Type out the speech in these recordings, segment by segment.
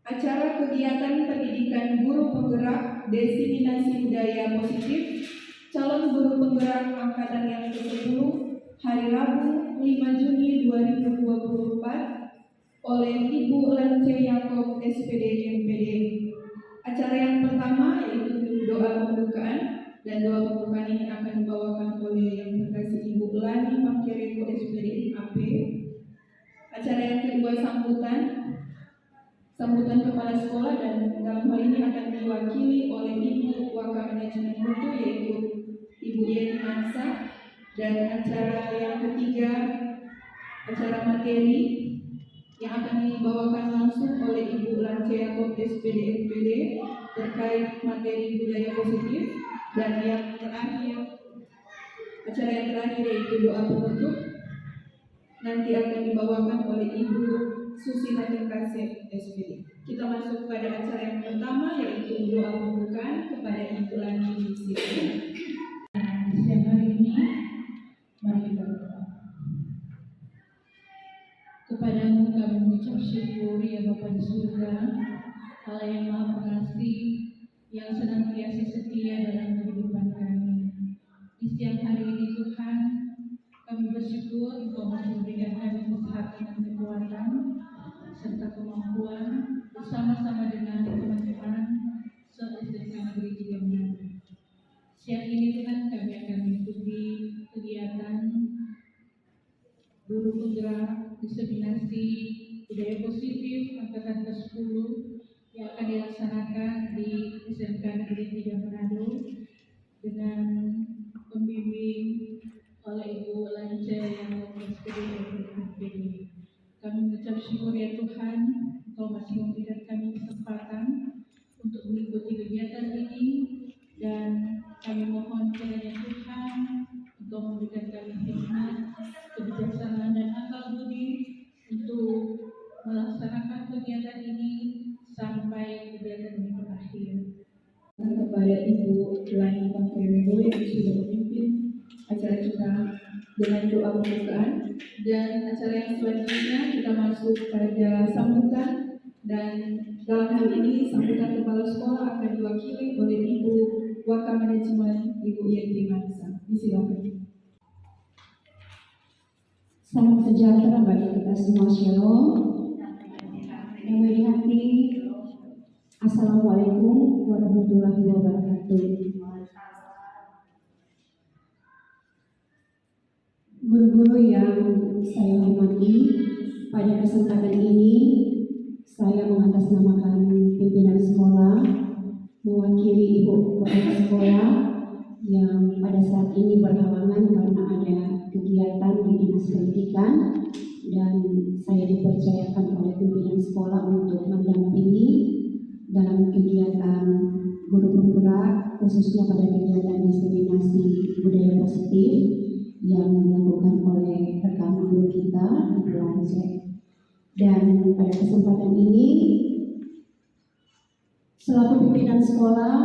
Acara kegiatan pendidikan guru penggerak diseminasi budaya positif calon guru penggerak angkatan yang ke-10 hari Rabu 5 Juni 2024 oleh Ibu Lance Yakob SPD MPD. Acara yang pertama yaitu doa pembukaan, dan doa pembukaan ini akan dibawakan oleh yang terkasih Ibu Lani Pangkereko SPD AP. Acara yang kedua sambutan kepala sekolah, dan dalam hal ini akan diwakili oleh Ibu Waka Manajemen Mutu yaitu Ibu Yeni Mansa. Dan acara yang ketiga, acara materi yang akan dibawakan langsung oleh Ibu Lance Yakob SPD MPD terkait materi budaya positif. Dan yang terakhir, acara yang terakhir yaitu doa penutup nanti akan dibawakan oleh Ibu Susi Kasep SPD. Kita masuk pada acara yang pertama yaitu doa pembukaan kepada Ibu Lani di sini. Siang hari ini mari kita berdoa. Kepadamu kami mengucap syukur ya Bapa di surga, Allah yang Maha Pengasih, yang senantiasa setia dalam kehidupan kami. Di siang hari ini Tuhan, kami bersyukur Engkau masih memberikan kami kesehatan dan kekuatan serta kemampuan bersama-sama dengan teman-teman se-SMK Negeri 3 Manado. Siang ini Tuhan kami akan mengikuti kegiatan guru penggerak diseminasi budaya positif angkatan ke-10 yang akan dilaksanakan di SMK Negeri 3 Manado dengan pembimbing oleh Ibu Lance yang SPD. Kami mengucap syukur ya Tuhan, Engkau masih memberikan kami kesempatan untuk mengikuti kegiatan ini, dan kami mohon kiranya Tuhan Engkau memberikan kami hikmat, kebijaksanaan dan akal budi untuk melaksanakan kegiatan ini sampai kegiatan ini berakhir. Kepada Ibu Lani Pangkereko yang sudah memimpin acara kita dengan doa pembukaan, dan acara yang selanjutnya kita masuk pada sambutan, dan dalam hal ini sambutan kepala sekolah akan diwakili oleh Ibu Waka Manajemen Ibu Yeni Mansa. Disilakan. Salam sejahtera bagi kita semua, Shalom. Yang baik hati, Assalamualaikum warahmatullahi wabarakatuh. Guru-guru yang saya hormati, pada kesempatan ini saya mengatasnamakan pimpinan sekolah mewakili Ibu Kepala Sekolah yang pada saat ini berhalangan karena ada kegiatan di Dinas Pendidikan, dan saya dipercayakan oleh pimpinan sekolah untuk mendampingi dalam kegiatan guru penggerak, khususnya pada kegiatan diseminasi budaya positif yang dilakukan oleh rekan guru kita Ibu Lance. Dan pada kesempatan ini selaku pimpinan sekolah,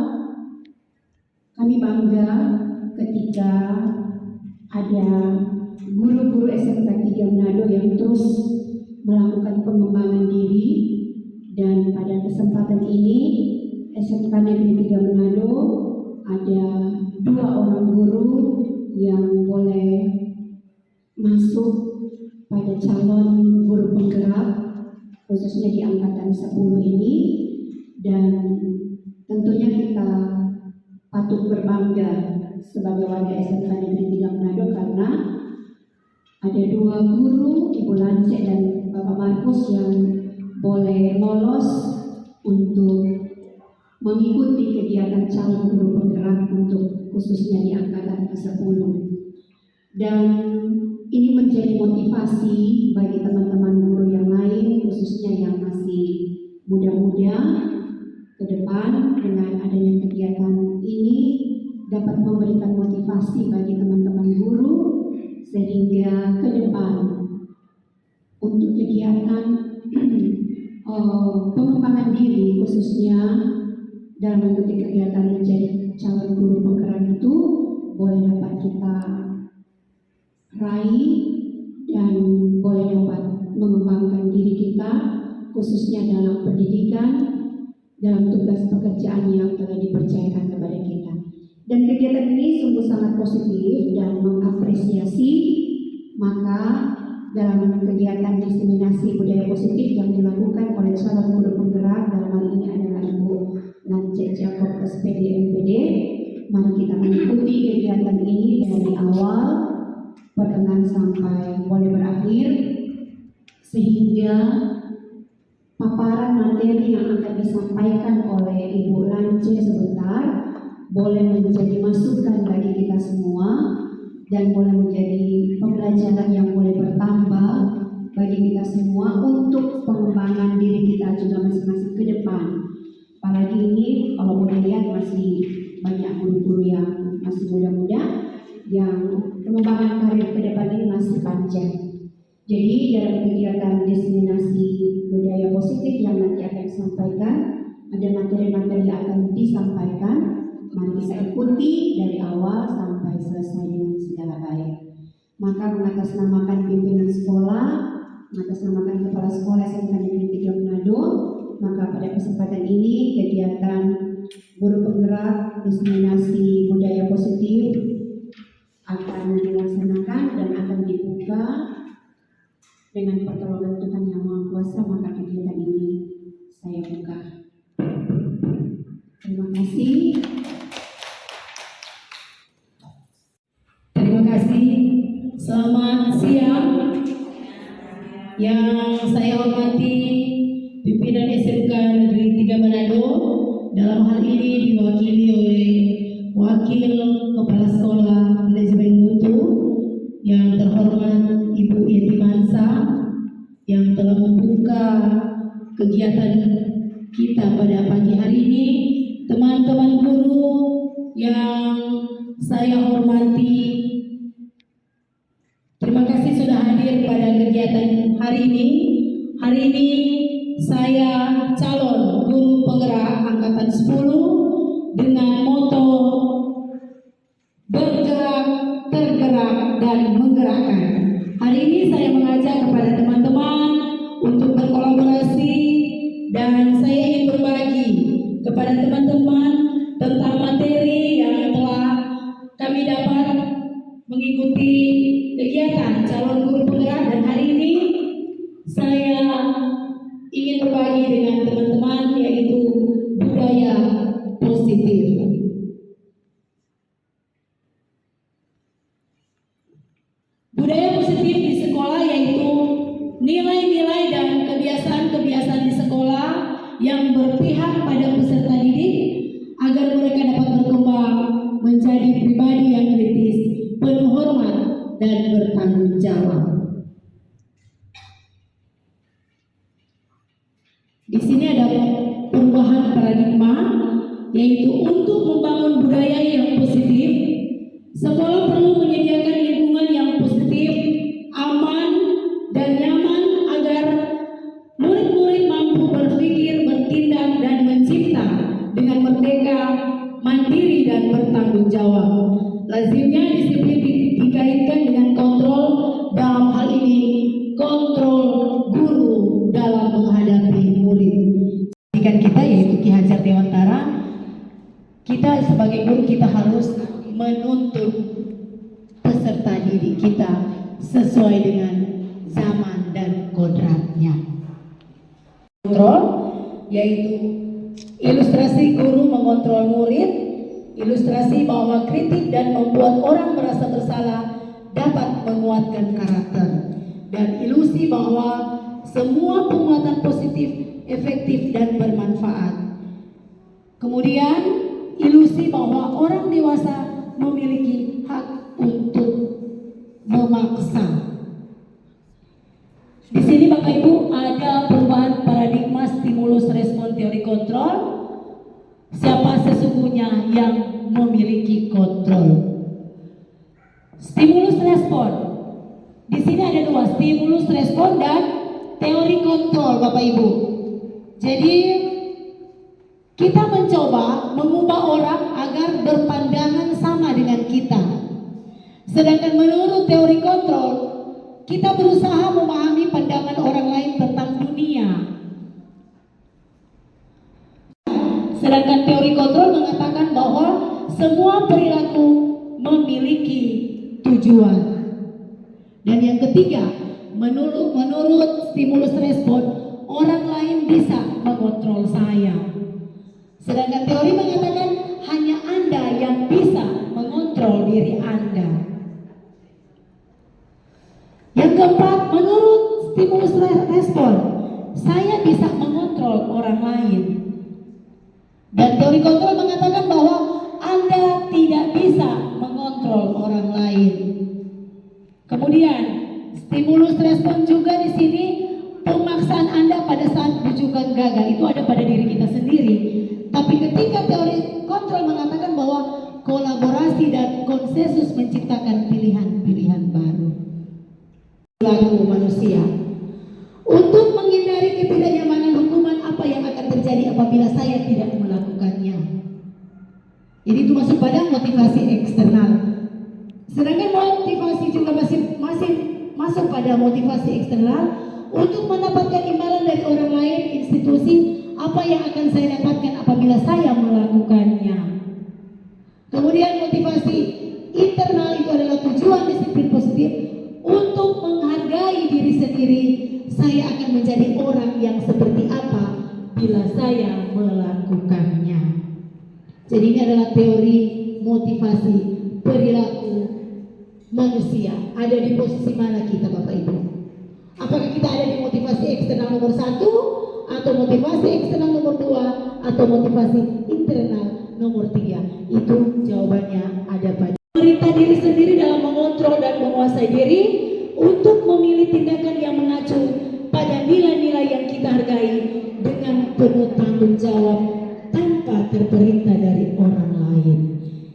kami bangga ketika ada guru-guru SMK 3 Manado yang terus melakukan pengembangan diri, dan pada kesempatan ini SMK Negeri 3 Manado ada 2 orang guru yang boleh masuk pada calon guru penggerak khususnya di angkatan 10 ini, dan tentunya kita patut berbangga sebagai warga SMK Negeri 3 Manado karena ada 2 guru, Ibu Lance dan Bapak Markus, yang boleh lolos untuk mengikuti kegiatan calon guru penggerak untuk khususnya di angkatan ke-10. Dan ini menjadi motivasi bagi teman-teman guru yang lain, khususnya yang masih muda-muda, ke depan dengan adanya kegiatan ini dapat memberikan motivasi bagi teman-teman guru sehingga ke depan untuk kegiatan pengembangan diri khususnya dalam mengikuti kegiatan menjadi calon guru penggerak itu boleh dapat kita raih dan boleh dapat mengembangkan diri kita khususnya dalam pendidikan, dalam tugas pekerjaan yang telah dipercayakan kepada kita. Dan kegiatan ini sungguh sangat positif dan mengapresiasi, maka dalam kegiatan diseminasi budaya positif yang dilakukan oleh calon guru penggerak, dalam hal ini adalah Ibu Lance Jacob SPD MPD, mari kita mengikuti kegiatan ini dari awal pertengahan sampai boleh berakhir, sehingga paparan materi yang akan disampaikan oleh Ibu Lance sebentar boleh menjadi masukan bagi kita semua dan boleh menjadi pembelajaran yang boleh bertambah bagi kita semua untuk pengembangan diri kita juga masing-masing ke depan. Apalagi ini kalau boleh lihat masih banyak guru-guru yang masih muda-muda yang pengembangan karir ke depan ini masih panjang. Jadi dalam kegiatan diseminasi budaya positif yang nanti akan disampaikan, ada materi-materi yang akan disampaikan, mari kita ikuti dari awal sampai selesai dengan segala baik. Maka mengatasnamakan pimpinan sekolah, mengatasnamakan kepala sekolah SMK Negeri 3 Manado, maka pada kesempatan ini kegiatan guru penggerak diseminasi budaya positif akan dilaksanakan dan akan dibuka dengan pertolongan Tuhan Yang Maha Kuasa. Maka kegiatan ini saya buka. Terima kasih. Terima kasih. Selamat siang. Yang saya hormati pimpinan SMK Negeri 3 Manado, dalam hal ini diwakili oleh Wakil Kepala Sekolah Manajemen Mutu yang terhormat Ibu Yeti Mansa yang telah membuka kegiatan kita pada pagi hari ini, teman-teman guru yang saya hormati, terima kasih sudah hadir pada kegiatan hari ini. Hari ini saya calon guru penggerak angkatan 10 dengan moto bergerak, tergerak, dan menggerakkan. Hari ini saya mengajak kepada teman-teman untuk berkolaborasi dan saya ingin berbagi kepada teman-teman tentang materi yang telah kami dapat mengikuti kegiatan calon guru penggerak, dan hari ini saya ingin berbagi dengan teman-teman yaitu budaya positif. Budaya positif di sekolah yaitu nilai-nilai dan kebiasaan-kebiasaan di sekolah yang berpihak pada peserta didik agar mereka dapat berkembang menjadi pribadi yang kritis, penuh hormat, dan bertanggung jawab. Di sini ada perubahan paradigma, yaitu untuk membangun budaya yang positif, sekolah perlu menyediakan lingkungan yang positif, aman, dan nyaman agar murid-murid mampu berpikir, bertindak, dan mencipta dengan merdeka, mandiri, dan bertanggung jawab. Lazimnya disiplin dikaitkan dengan kontrol, dalam hal ini kontrol guru dalam menghadapi murid. Pendidikan kita yaitu Ki Hajar Dewantara, kita sebagai guru kita harus menuntut peserta didik kita sesuai dengan zaman dan kodratnya. Kontrol yaitu ilustrasi guru mengontrol murid, ilustrasi bahwa kritik dan membuat orang merasa bersalah dapat menguatkan karakter, dan ilusi bahwa semua penguatan positif efektif dan bermanfaat. Kemudian ilusi bahwa orang dewasa memiliki hak untuk memaksa. Di sini Bapak Ibu ada perubahan paradigma stimulus respon teori kontrol. Siapa sesungguhnya yang memiliki kontrol? Stimulus respon. Di sini ada dua, stimulus respon dan teori kontrol Bapak Ibu. Jadi kita mencoba mengubah orang agar berpandangan sama dengan kita. Sedangkan menurut teori kontrol, kita berusaha memahami pandangan orang lain tentang dunia. Sedangkan teori kontrol mengatakan bahwa semua perilaku memiliki tujuan. Dan yang ketiga, menurut stimulus respon, orang lain bisa mengontrol saya. Sedangkan teori mengatakan hanya Anda yang bisa mengontrol diri Anda. Yang keempat, menurut stimulus respon, saya bisa mengontrol orang lain. Dan teori kontrol mengatakan bahwa Anda tidak bisa mengontrol orang lain. Kemudian, stimulus respon juga di sini pemaksaan Anda pada saat rujukan gagal itu ada pada diri kita sendiri. Tapi ketika teori kontrol mengatakan bahwa kolaborasi dan konsensus menciptakan pilihan-pilihan baru. Laku manusia. Untuk menghindari ketidaknyamanan hukuman, apa yang akan terjadi apabila saya tidak melakukannya? Jadi itu masuk pada motivasi eksternal. Sedangkan motivasi juga masih masuk pada motivasi eksternal untuk mendapatkan imbalan dari orang lain, institusi. Apa yang akan saya dapatkan apabila saya melakukannya? Kemudian motivasi internal itu adalah tujuan disiplin positif untuk menghargai diri sendiri. Saya akan menjadi orang yang seperti apa bila saya melakukannya. Jadi ini adalah teori motivasi perilaku manusia. Ada di posisi mana kita Bapak Ibu? Apakah kita ada di motivasi eksternal nomor 1, atau motivasi eksternal nomor 2, atau motivasi internal nomor 3? Itu jawabannya ada pada memerintah diri sendiri dalam mengontrol dan menguasai diri untuk memilih tindakan yang mengacu pada nilai-nilai yang kita hargai dengan penuh tanggung jawab tanpa terperintah dari orang lain.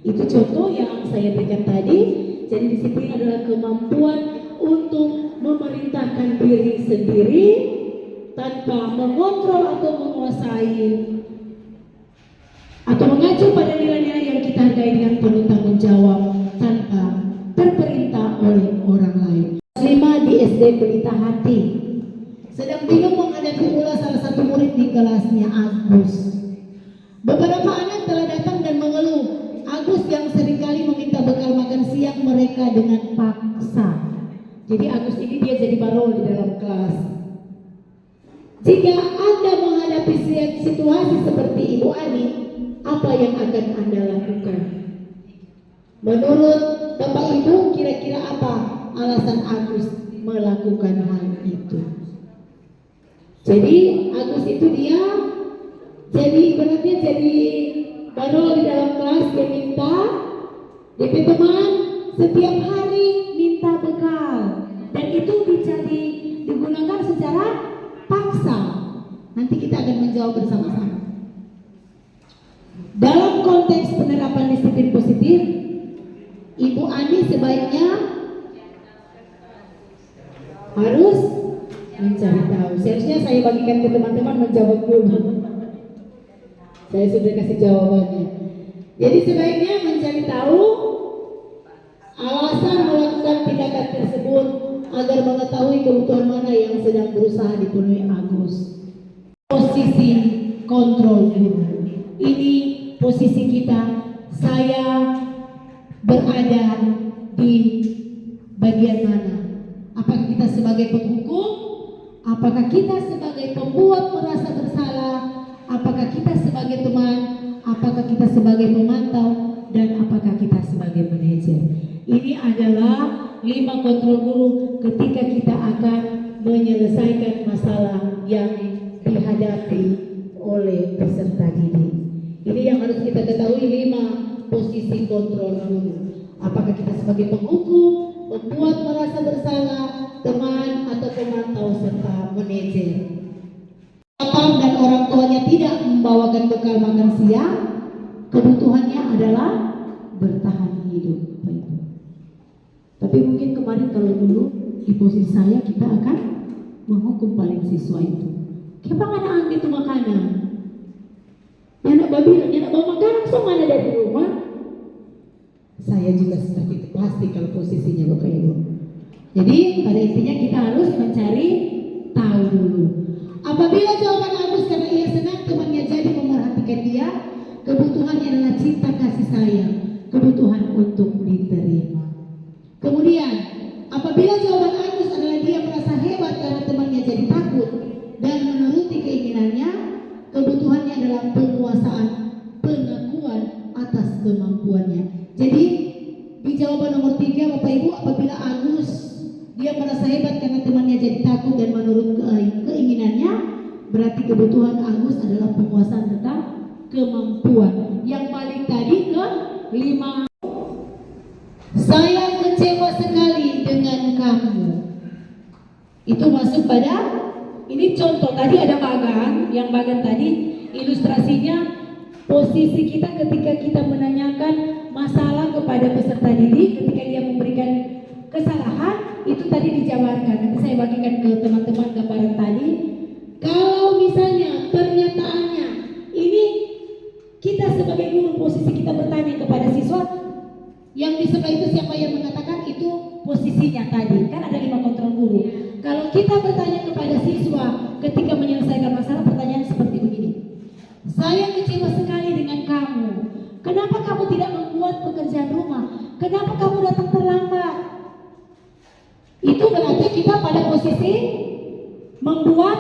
Itu contoh yang saya berikan tadi. Jadi disiplin adalah kemampuan untuk memerintahkan diri sendiri tanpa mengontrol atau menguasai atau mengacu pada nilai-nilai yang kita hargai dengan penuh tanggung jawab tanpa terperintah oleh orang lain. 5 di SD Pelita Hati sedang bingung menghadapi ulah salah satu murid di kelasnya, Agus. Beberapa anak telah datang dan mengeluh. Agus yang seringkali meminta bekal makan siang mereka dengan paksa. Jadi Agus ini dia jadi barol di dalam kelas. Jika Anda menghadapi situasi seperti Ibu Ani, apa yang akan Anda lakukan? Menurut Bapak Ibu, kira-kira apa alasan Agus melakukan hal itu? Jadi Agus itu dia jadi ibaratnya jadi barol di dalam kelas. Dia minta DP teman setiap hari minta bekal, dan itu digunakan secara paksa. Nanti kita akan menjawab bersama-sama. Dalam konteks penerapan disiplin positif, Ibu Ani sebaiknya harus mencari tahu. Seharusnya saya bagikan ke teman-teman menjawab dulu. Saya sudah kasih jawabannya. Jadi sebaiknya mencari tahu alasan melakukan tindakan tersebut agar mengetahui kebutuhan mana yang sedang berusaha dipenuhi Agus. Posisi kontrol guru. Ini posisi kita. Saya berada di bagian mana? Apakah kita sebagai penghukum? Apakah kita sebagai pembuat merasa bersalah? Apakah kita sebagai teman? Apakah kita sebagai pemantau? Dan apakah kita sebagai manajer? Ini adalah 5 kontrol guru ketika kita akan menyelesaikan masalah yang dihadapi oleh peserta didik. Ini yang harus kita ketahui, 5 posisi kontrol guru. Apakah kita sebagai penghukum, pembuat merasa bersalah, teman atau pemantau serta manajer. Bapak dan orang tuanya tidak membawakan bekal makan siang, kebutuhannya adalah bertahan hidup. Tapi mungkin kemarin kalau dulu di posisi saya kita akan menghukum paling siswa itu. Kenapa anak itu makanan? Anak babi, anak bawa makanan semua ada dari rumah. Saya juga seperti itu pasti kalau posisinya Bapak Ibu. Jadi pada intinya kita harus mencari tahu dulu. Apabila jawaban Agus karena ia senang temannya jadi memerhatikan dia, kebutuhannya adalah cinta kasih sayang, kebutuhan untuk diterima. Kemudian, apabila jawaban Agus adalah dia merasa hebat karena temannya jadi takut dan menuruti keinginannya, kebutuhannya adalah penguasaan, pengakuan atas kemampuannya. Jadi, di jawaban nomor 3 Bapak Ibu, apabila Agus dia merasa hebat karena temannya jadi takut dan menurut keinginannya, berarti kebutuhan Agus adalah penguasaan tentang kemampuan. Yang paling tadi ke 5. Saya kecewa sekali dengan kamu. Itu masuk pada, ini contoh tadi ada bagan, yang bagan tadi ilustrasinya posisi kita ketika kita menanyakan masalah kepada peserta didik, ketika dia memberikan kesalahan, itu tadi dijabarkan. Nanti saya bagikan ke teman-teman gambaran tadi. Kalau misalnya pernyataannya ini, kita sebagai guru posisi kita bertanya kepada siswa, yang di sebelah itu siapa yang mengatakan, itu posisinya tadi. Kan ada 5 kontrol guru. Kalau kita bertanya kepada siswa ketika menyelesaikan masalah, pertanyaan seperti begini. Saya kecewa sekali dengan kamu. Kenapa kamu tidak membuat pekerjaan rumah? Kenapa kamu datang terlambat? Itu berarti kita pada posisi membuat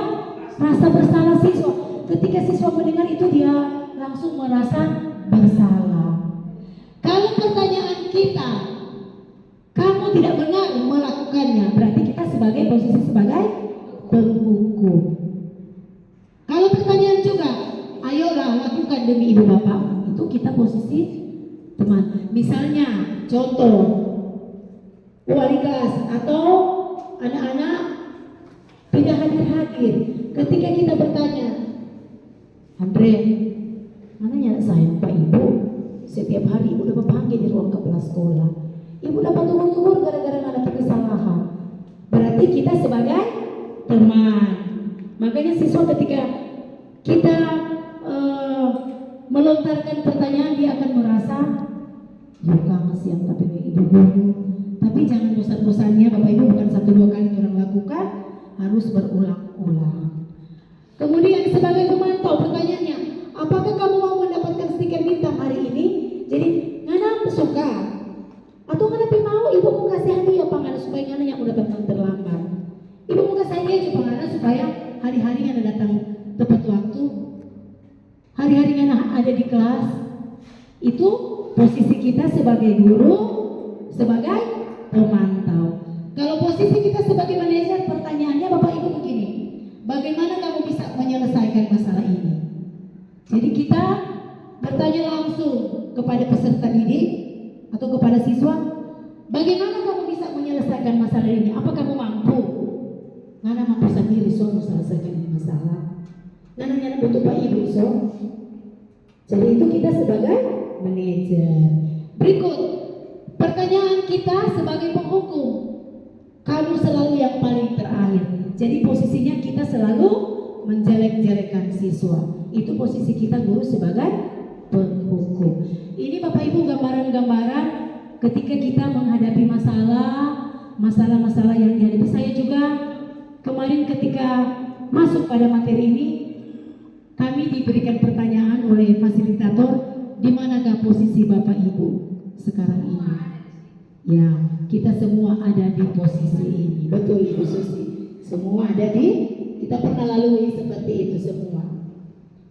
rasa bersalah siswa. Ketika siswa mendengar itu, dia langsung merasa bersalah. Kalau pertanyaan kita, kamu tidak benar melakukannya, berarti kita sebagai posisi sebagai penghukum. Kalau pertanyaan juga, ayolah lakukan demi ibu bapak, itu kita posisi teman. Misalnya, contoh, wali kelas atau anak-anak tidak hadir-hadir. Ketika kita bertanya, Andre, mana ya sayang Pak Ibu? Setiap hari ibu dapat panggil di ruang kepala sekolah. Ibu dapat tegur-tegur gara-gara ada kesalahan. Berarti kita sebagai teman. Makanya siswa ketika kita melontarkan pertanyaan, dia akan merasa, ya kamu siang tapi ibu guru. Tapi jangan bosan-bosannya Bapak Ibu, bukan 1-2 kali orang lakukan, harus berulang-ulang. Kemudian sebagai pemantau, pertanyaannya, apakah kamu mau mendapatkan stiker bintang hari ini? Jadi ngana suka atau ngana mau ibu mau kasih hadiah pangan supaya ngana yang udah datang terlambat. Ibu mau kasih hadiah juga ngana supaya hari-hari ngana datang tepat waktu. Hari-hari ngana ada di kelas. Itu posisi kita sebagai guru, sebagai pemantau. Kalau posisi kita sebagai manajer, pertanyaannya Bapak Ibu begini, bagaimana kamu bisa menyelesaikan masalah ini? Jadi kita bertanya langsung kepada peserta didik atau kepada siswa, bagaimana kamu bisa menyelesaikan masalah ini? Apa kamu mampu? Nana mampu sendiri so menyelesaikan ini masalah. Nana butuh Pak Ibu so. Jadi itu kita sebagai manajer. Berikut pertanyaan kita sebagai penghukum. Kamu selalu yang paling terakhir. Jadi posisinya kita selalu menjelek-jelekan siswa. Itu posisi kita guru sebagai penghukum. Ini Bapak Ibu gambaran-gambaran ketika kita menghadapi masalah-masalah yang dihadapi. Saya juga kemarin ketika masuk pada materi ini, kami diberikan pertanyaan oleh fasilitator, di manakah posisi Bapak Ibu sekarang ini? Ya, kita semua ada di posisi ini. Betul Ibu Susi. Semua ada di, kita pernah lalui seperti itu semua.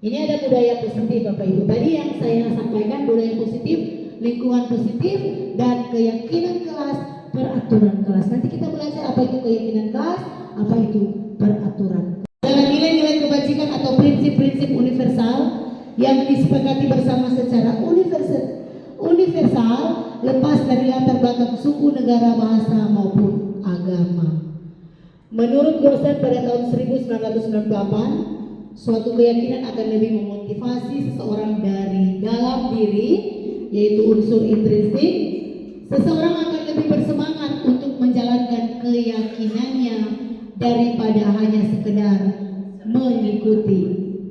Ini ada budaya positif Bapak Ibu. Tadi yang saya sampaikan budaya positif, lingkungan positif, dan keyakinan kelas, peraturan kelas. Nanti kita belajar apa itu keyakinan kelas, apa itu peraturan. Dalam nilai-nilai kebajikan atau prinsip-prinsip universal yang disepakati bersama secara universal lepas dari latar belakang suku, negara, bahasa maupun agama. Menurut Gosen pada tahun 1998, suatu keyakinan akan lebih memotivasi seseorang dari dalam diri, yaitu unsur intrinsik. Seseorang akan lebih bersemangat untuk menjalankan keyakinannya daripada hanya sekedar mengikuti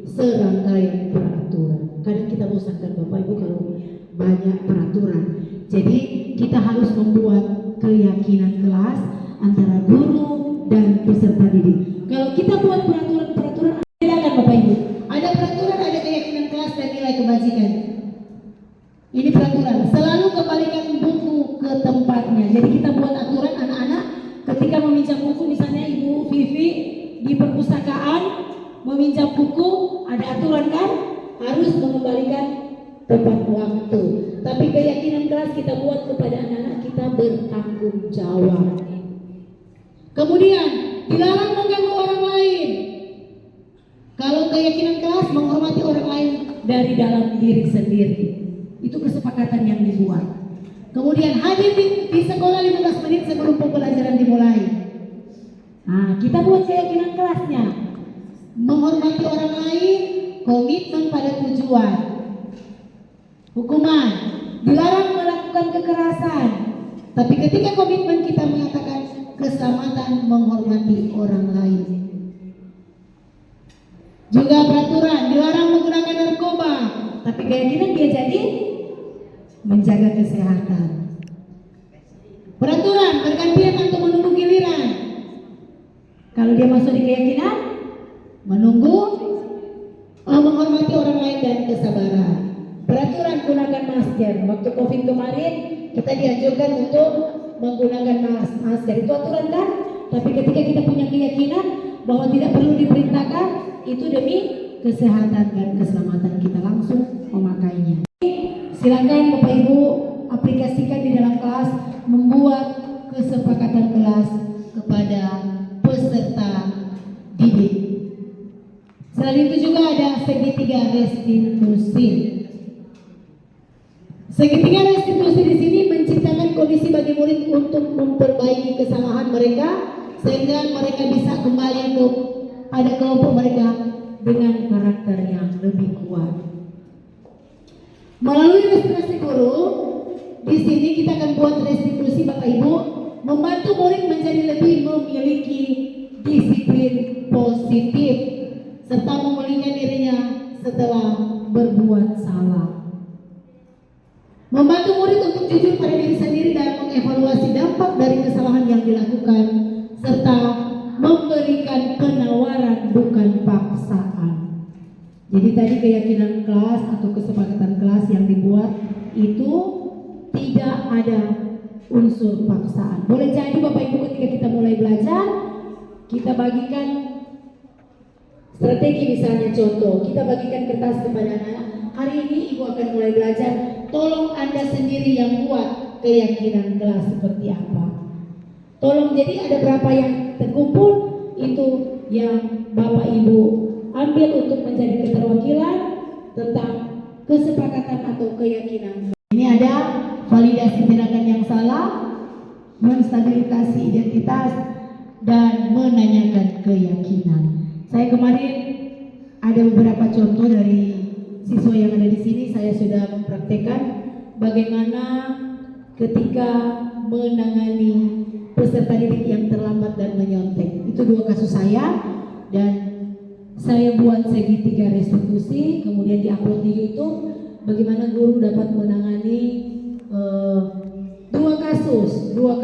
serangkaian peraturan. Kadang kita bosankan Bapak Ibu kalau banyak peraturan. Jadi kita harus membuat keyakinan kelas antara guru dan peserta didik. Kalau kita buat peraturan-peraturan, silakan Bapak Ibu. Ada peraturan, ada keyakinan kelas dan nilai kebajikan. Ini peraturan. Selalu kembalikan buku ke tempatnya. Jadi kita buat aturan anak-anak ketika meminjam buku, misalnya Ibu Vivi di perpustakaan meminjam buku, ada aturan kan? Harus mengembalikan tepat waktu. Tapi keyakinan kelas kita buat kepada anak-anak kita bertanggung jawab. Kemudian dilarang mengganggu orang lain. Kalau keyakinan kelas menghormati orang lain dari dalam diri sendiri. Itu kesepakatan yang dibuat. Kemudian hadir di sekolah 15 menit sebelum pembelajaran dimulai. Nah, kita buat keyakinan kelasnya. Menghormati orang lain, komitmen pada tujuan. Hukuman, dilarang melakukan kekerasan. Tapi ketika komitmen kita mengatakan keselamatan, menghormati orang lain. Juga peraturan, dilarang menggunakan narkoba. Tapi keyakinan dia jadi menjaga kesehatan. Peraturan, bergantian atau menunggu giliran. Kalau dia masuk di keyakinan, menunggu, menghormati orang lain dan kesabaran. Peraturan, gunakan masker. Waktu COVID kemarin kita dianjurkan untuk menggunakan masker. Itu aturan kan? Tapi ketika kita punya keyakinan bahwa tidak perlu diperintahkan, itu demi kesehatan dan keselamatan kita langsung memakainya. Silakan Bapak Ibu aplikasikan di dalam kelas, membuat kesepakatan kelas kepada peserta didik. Selain itu juga ada segitiga restitusi. Segitiga restitusi di sini menciptakan kondisi bagi murid untuk memperbaiki kesalahan mereka sehingga mereka bisa kembali pada kelompok mereka dengan karakter yang lebih kuat. Melalui restitusi guru, di sini kita akan buat restitusi Bapak Ibu, membantu murid menjadi lebih memiliki disiplin positif serta memulihkan dirinya setelah berbuat salah. Membantu murid untuk jujur pada diri sendiri dan mengevaluasi dampak dari kesalahan yang dilakukan serta memberikan penawaran bukan paksaan. Jadi tadi keyakinan kelas atau kesepakatan kelas yang dibuat itu tidak ada unsur paksaan. Boleh jadi Bapak Ibu ketika kita mulai belajar, kita bagikan strategi, misalnya contoh, kita bagikan kertas kepada anak. Hari ini Ibu akan mulai belajar, tolong Anda sendiri yang buat keyakinan kelas seperti apa. Tolong, jadi ada berapa yang terkumpul, itu yang Bapak Ibu ambil untuk menjadi keterwakilan tentang kesepakatan atau keyakinan. Ini ada validasi tindakan yang salah, menstabilisasi identitas, dan menanyakan keyakinan. Saya kemarin ada beberapa contoh dari siswa yang ada di sini. Saya sudah mempraktekkan bagaimana ketika menangani peserta didik yang terlambat dan menyontek. Itu 2 kasus saya, dan saya buat segitiga restitusi, kemudian diupload di YouTube. Bagaimana guru dapat menangani 2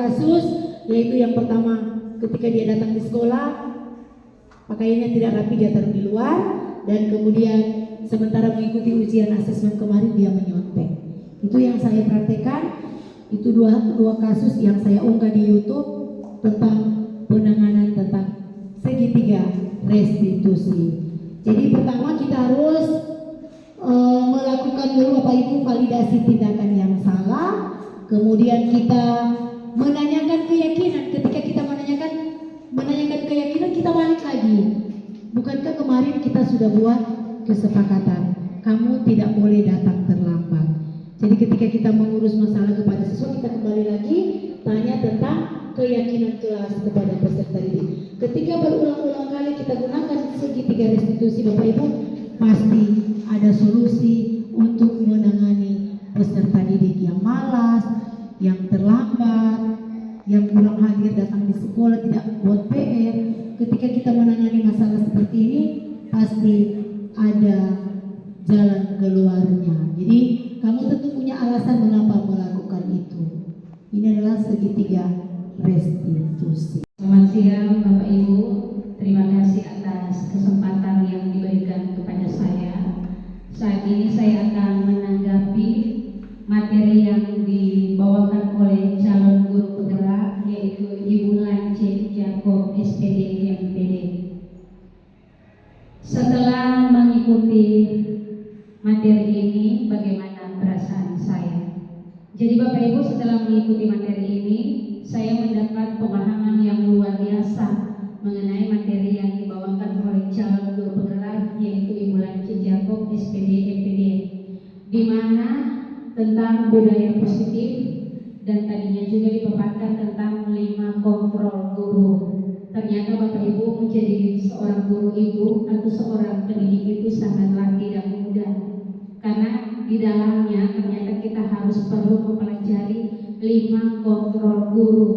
kasus, yaitu yang pertama ketika dia datang di sekolah, pakaiannya tidak rapi, dia taruh di luar, dan kemudian sementara mengikuti ujian asesmen kemarin dia menyontek. Itu yang saya praktekkan. Itu dua kasus yang saya unggah di YouTube tentang penanganan tentang segitiga restitusi. Jadi pertama kita harus melakukan dulu Bapak Ibu validasi tindakan yang salah, kemudian kita menanyakan keyakinan. Ketika kita menanyakan keyakinan, kita balik lagi. Bukankah kemarin kita sudah buat kesepakatan? Kamu tidak boleh datang terlambat. Jadi ketika kita mengurus masalah kepada siswa, kita kembali lagi tanya tentang keyakinan kelas kepada peserta didik. Ketika berulang-ulang kali kita gunakan segitiga restitusi, Bapak Ibu, pasti ada solusi untuk menangani peserta didik yang malas, yang terlambat, yang kurang hadir datang di sekolah, tidak buat PR. Ketika kita menangani masalah seperti ini, pasti ada jalan keluarnya. Jadi kamu tentu punya alasan mengapa melakukan itu. Ini adalah segitiga restitusi. Selamat siang Bapak Ibu, terima kasih atas kesempatan yang diberikan kepada saya. Saat ini saya akan menanggapi materi yang dibawakan oleh calon guru penggerak, yaitu Ibu Lance Jacob SPD MPD. Setelah mengikuti materi ini, bagaimana perasaan saya? Jadi Bapak Ibu, setelah mengikuti materi ini, saya mendapat pemahaman yang luar biasa mengenai materi yang dibawakan oleh calon guru penggerak, yaitu Ibu Lance Jacob SPD MPD, di mana tentang budaya positif, dan tadinya juga dipaparkan tentang 5 kontrol guru. Ternyata Bapak Ibu, menjadi seorang guru itu atau seorang pendidik itu sangatlah tidak mudah, karena di dalamnya ternyata kita harus perlu mempelajari 5 kontrol guru.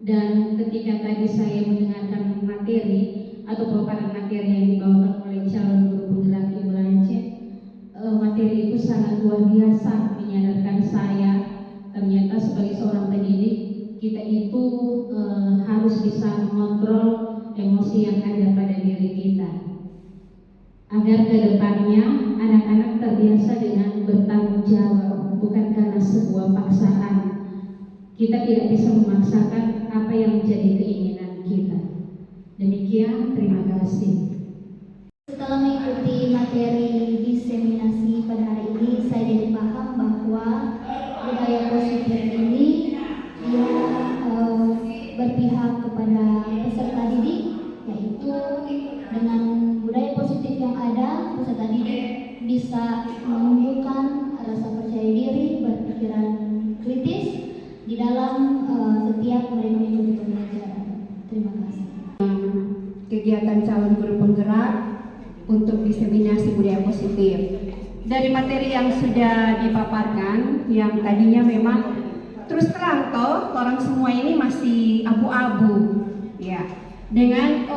Dan ketika tadi saya mendengarkan materi atau paparan materi yang dibawakan oleh calon guru penggerak Ibu Lance, materi itu sangat luar biasa menyadarkan saya ternyata sebagai seorang pendidik kita itu harus bisa mengontrol emosi yang ada pada diri kita, agar kedepannya anak-anak terbiasa dengan bertanggung jawab, bukan karena sebuah paksaan. Kita tidak bisa memaksakan apa yang menjadi keinginan kita. Demikian, terima kasih. Setelah mengikuti materi diseminasi pada hari ini, saya jadi paham bahwa budaya positif ini dia berpihak kepada peserta didik, yaitu dengan budaya positif yang ada, peserta didik bisa menumbuhkan rasa percaya diri, berpikiran kritis di dalam setiap mereka mengikuti pembelajaran. Terima kasih. Kegiatan calon guru penggerak untuk diseminasi budaya positif. Dari materi yang sudah dipaparkan, yang tadinya memang terus terang toh orang semua ini masih abu-abu, ya. Dengan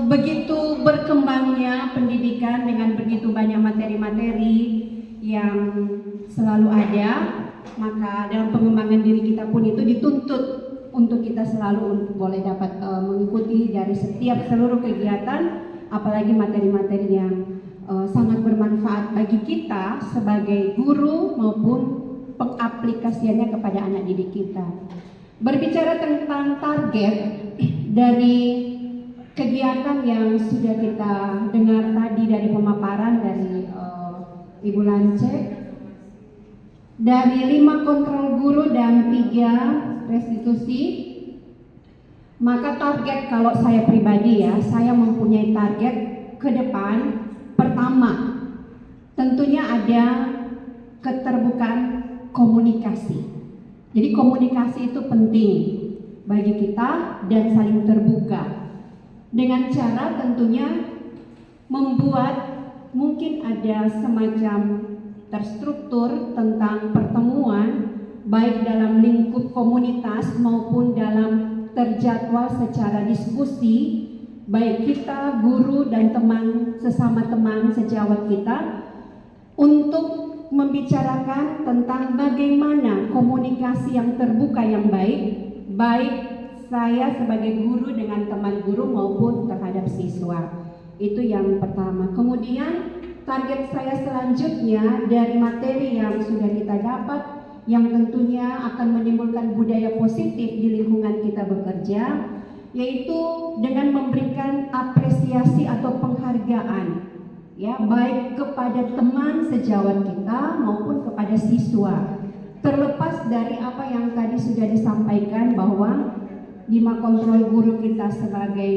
begitu berkembangnya pendidikan, dengan begitu banyak materi-materi yang selalu ada, maka dalam pengembangan diri kita pun itu dituntut untuk kita selalu boleh dapat mengikuti dari setiap seluruh kegiatan, apalagi materi-materi yang sangat bermanfaat bagi kita sebagai guru maupun pengaplikasiannya kepada anak didik kita. Berbicara tentang target dari kegiatan yang sudah kita dengar tadi dari pemaparan dari Ibu Lance, dari 5 kontrol guru dan 3 restitusi, maka target kalau saya pribadi ya, saya mempunyai target ke depan. Pertama, tentunya ada keterbukaan komunikasi. Jadi komunikasi itu penting bagi kita dan saling terbuka. Dengan cara tentunya membuat mungkin ada semacam terstruktur tentang pertemuan baik dalam lingkup komunitas maupun dalam terjadwal secara diskusi, baik kita, guru dan teman sesama teman sejawat kita, untuk membicarakan tentang bagaimana komunikasi yang terbuka yang baik saya sebagai guru dengan teman guru maupun terhadap siswa. Itu yang pertama. Kemudian target saya selanjutnya dari materi yang sudah kita dapat, yang tentunya akan menimbulkan budaya positif di lingkungan kita bekerja, yaitu dengan memberikan apresiasi atau penghargaan, ya, baik kepada teman sejawat kita maupun kepada siswa. Terlepas dari apa yang tadi sudah disampaikan bahwa 5 kontrol guru kita sebagai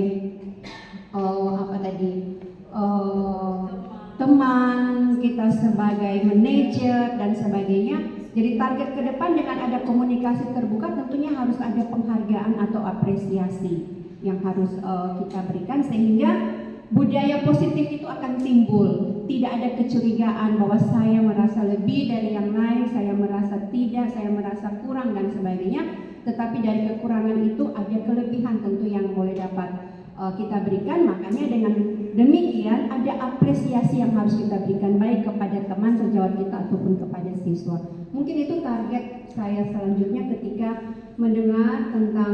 teman, kita sebagai sebagai manajer dan sebagainya. Jadi target ke depan dengan ada komunikasi terbuka tentunya harus ada penghargaan atau apresiasi yang harus kita berikan sehingga budaya positif itu akan timbul. Tidak ada kecurigaan bahwa saya merasa lebih dari yang lain, saya merasa tidak, saya merasa kurang dan sebagainya. Tetapi dari kekurangan itu ada kelebihan tentu yang boleh dapat kita berikan. Makanya dengan demikian ada apresiasi yang harus kita berikan baik kepada teman sejawat kita ataupun kepada siswa. Mungkin itu target saya selanjutnya ketika mendengar tentang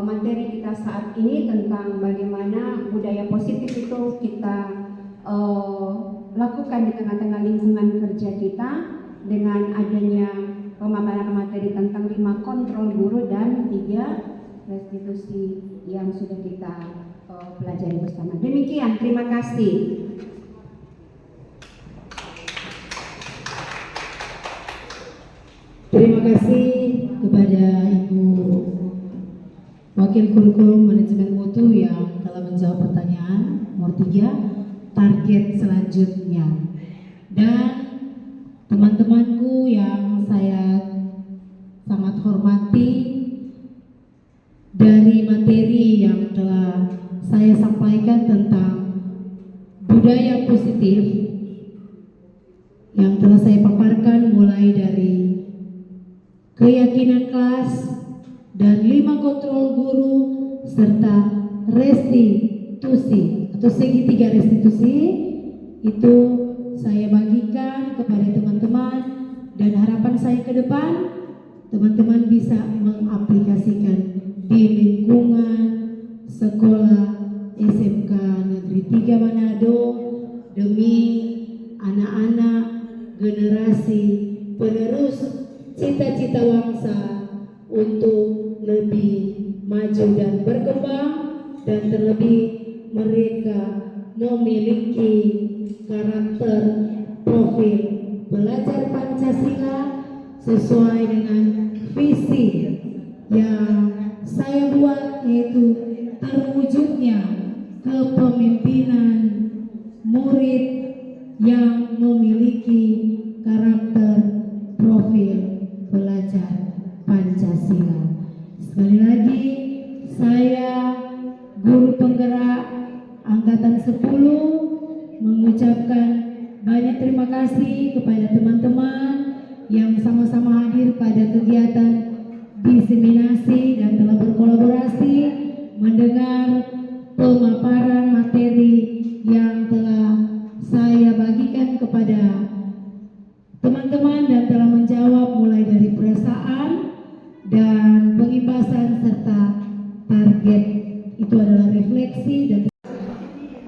materi kita saat ini tentang bagaimana budaya positif itu kita lakukan di tengah-tengah lingkungan kerja kita dengan adanya pemaparan materi tentang 5 kontrol guru dan 3 restitusi yang sudah kita pelajari bersama. Demikian, terima kasih. Terima kasih kepada Ibu Wakil Kurikulum Manajemen Mutu yang telah menjawab pertanyaan nomor 3, target selanjutnya. Dan teman-temanku yang saya sangat hormati, dari materi yang telah saya sampaikan tentang budaya positif yang telah saya paparkan mulai dari keyakinan kelas dan 5 kontrol guru serta restitusi atau segitiga restitusi itu saya bagikan kepada teman-teman, dan harapan saya ke depan teman-teman bisa mengaplikasikan di lingkungan sekolah SMK Negeri 3 Manado demi anak-anak generasi penerus cita-cita bangsa untuk lebih maju dan berkembang, dan terlebih mereka memiliki karakter profil belajar Pancasila sesuai dengan visi yang saya buat, yaitu terwujudnya kepemimpinan murid yang memiliki karakter profil belajar Pancasila. Sekali lagi, saya guru penggerak Angkatan 10 mengucapkan banyak terima kasih kepada teman-teman yang sama-sama hadir pada kegiatan diseminasi dan telah berkolaborasi mendengar pemaparan materi yang telah saya bagikan kepada teman-teman dan telah menjawab mulai dari perasaan dan pengibasan serta target. Itu adalah refleksi dan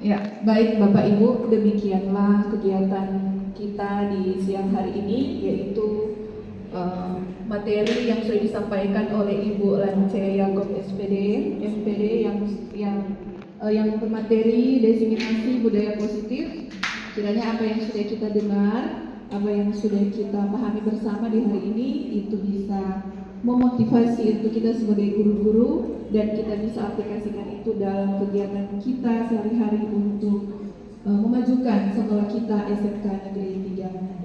Ya, baik Bapak Ibu, demikianlah kegiatan kita di siang hari ini, yaitu materi yang sudah disampaikan oleh Ibu Lance Yagob SPD yang bermateri diseminasi budaya positif. Kiranya apa yang sudah kita dengar, apa yang sudah kita pahami bersama di hari ini itu bisa memotivasi untuk kita sebagai guru-guru, dan kita bisa aplikasikan itu dalam kegiatan kita sehari-hari untuk memajukan sekolah kita SMK Negeri 3